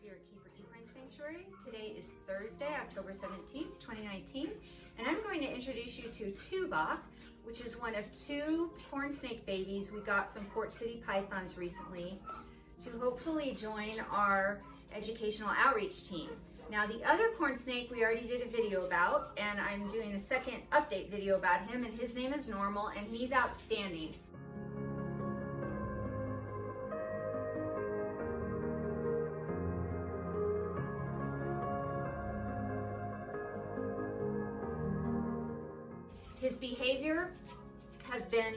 here at Keeper Equine Sanctuary. Today is Thursday, October 17th, 2019, and I'm going to introduce you to Tuvok, which is one of two cornsnake babies we got from Port City Pythons recently to hopefully join our educational outreach team. Now, the other cornsnake we already did a video about, and I'm doing a second update video about him, and his name is Normal, and he's outstanding. His behavior has been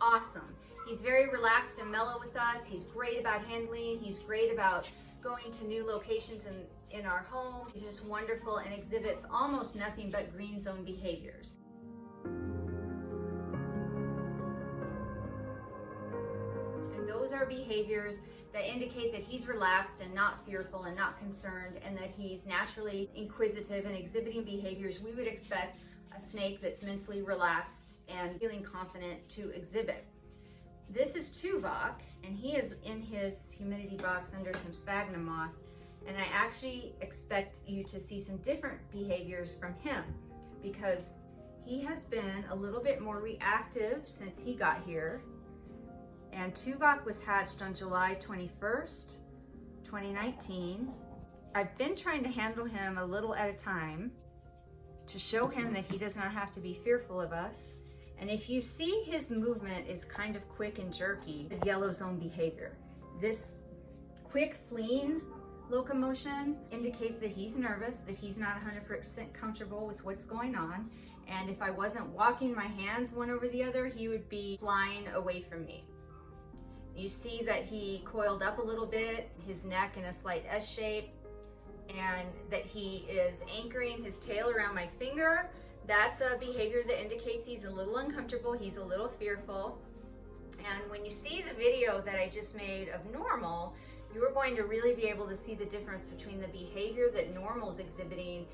awesome. He's very relaxed and mellow with us. He's great about handling. He's great about going to new locations in our home. He's just wonderful and exhibits almost nothing but green zone behaviors. And those are behaviors that indicate that he's relaxed and not fearful and not concerned, and that he's naturally inquisitive and exhibiting behaviors we would expect a snake that's mentally relaxed and feeling confident to exhibit. This is Tuvok, and he is in his humidity box under some sphagnum moss, and I actually expect you to see some different behaviors from him because he has been a little bit more reactive since he got here. And Tuvok was hatched on July 21st, 2019. I've been trying to handle him a little at a time to show him that he does not have to be fearful of us. And if you see his movement is kind of quick and jerky, yellow zone behavior. This quick fleeing locomotion indicates that he's nervous, that he's not 100% comfortable with what's going on. And if I wasn't walking my hands one over the other, he would be flying away from me. You see that he coiled up a little bit, his neck in a slight S shape, and that he is anchoring his tail around my finger. That's a behavior that indicates he's a little uncomfortable, he's a little fearful. And when you see the video that I just made of Normal, you're going to really be able to see the difference between the behavior that Normal's exhibiting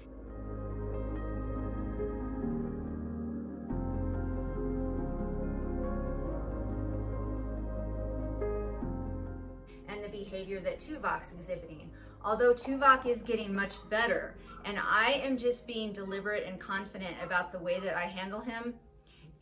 and the behavior that Tuvok's exhibiting. Although Tuvok is getting much better, and I am just being deliberate and confident about the way that I handle him,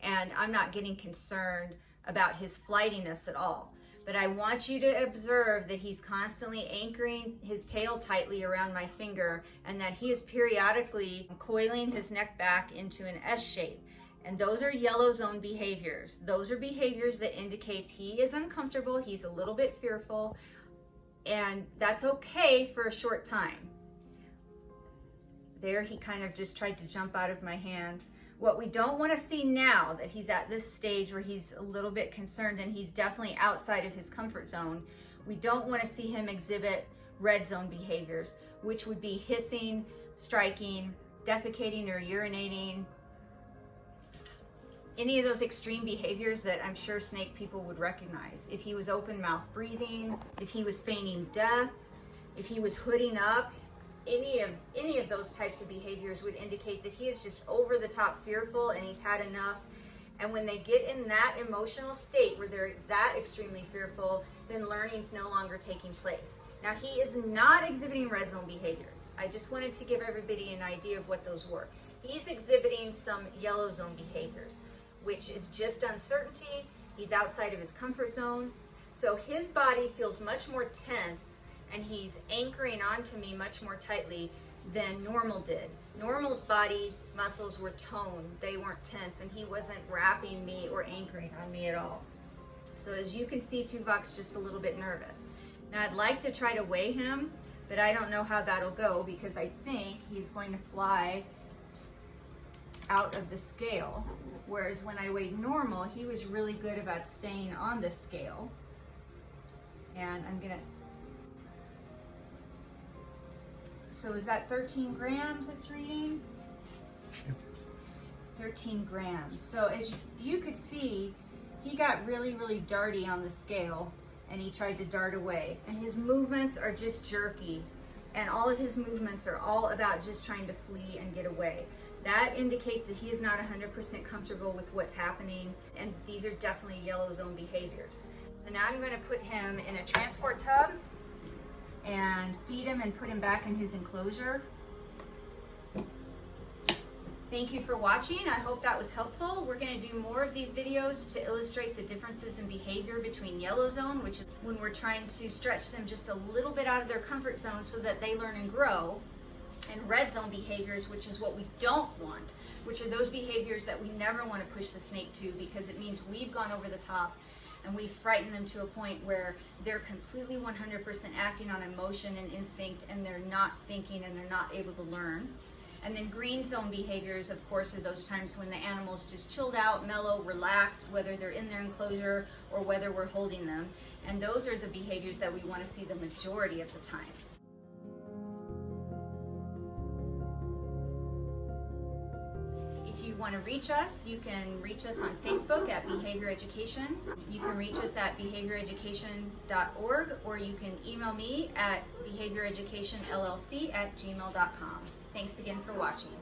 and I'm not getting concerned about his flightiness at all. But I want you to observe that he's constantly anchoring his tail tightly around my finger, and that he is periodically coiling his neck back into an S shape. And those are yellow zone behaviors. Those are behaviors that indicates he is uncomfortable, he's a little bit fearful, and that's okay for a short time. There he kind of just tried to jump out of my hands. What we don't want to see now that he's at this stage where he's a little bit concerned and he's definitely outside of his comfort zone, we don't want to see him exhibit red zone behaviors, which would be hissing, striking, defecating or urinating, any of those extreme behaviors that I'm sure snake people would recognize. If he was open mouth breathing, if he was feigning death, if he was hooding up, any of those types of behaviors would indicate that he is just over the top fearful and he's had enough. And when they get in that emotional state where they're that extremely fearful, then learning's no longer taking place. Now, he is not exhibiting red zone behaviors. I just wanted to give everybody an idea of what those were. He's exhibiting some yellow zone behaviors, which is just uncertainty. He's outside of his comfort zone. So his body feels much more tense, and he's anchoring onto me much more tightly than Normal did. Normal's body muscles were toned, they weren't tense, and he wasn't wrapping me or anchoring on me at all. So as you can see, Tuvok's just a little bit nervous. Now I'd like to try to weigh him, but I don't know how that'll go because I think he's going to fly out of the scale. Whereas when I weighed Normal, he was really good about staying on the scale. And I'm gonna, so is that 13 grams it's reading? 13 grams. So as you could see, he got really, really darty on the scale and he tried to dart away. And his movements are just jerky. And all of his movements are all about just trying to flee and get away. That indicates that he is not 100% comfortable with what's happening, and these are definitely yellow zone behaviors. So now I'm going to put him in a transport tub and feed him and put him back in his enclosure. Thank you for watching. I hope that was helpful. We're going to do more of these videos to illustrate the differences in behavior between yellow zone, which is when we're trying to stretch them just a little bit out of their comfort zone so that they learn and grow, and red zone behaviors, which is what we don't want, which are those behaviors that we never want to push the snake to, because it means we've gone over the top and we've frightened them to a point where they're completely 100% acting on emotion and instinct, and they're not thinking and they're not able to learn. And then green zone behaviors, of course, are those times when the animal's just chilled out, mellow, relaxed, whether they're in their enclosure or whether we're holding them. And those are the behaviors that we want to see the majority of the time. If you want to reach us, you can reach us on Facebook at Behavior Education. You can reach us at behavioreducation.org, or you can email me at behavioreducationllc@gmail.com. Thanks again for watching.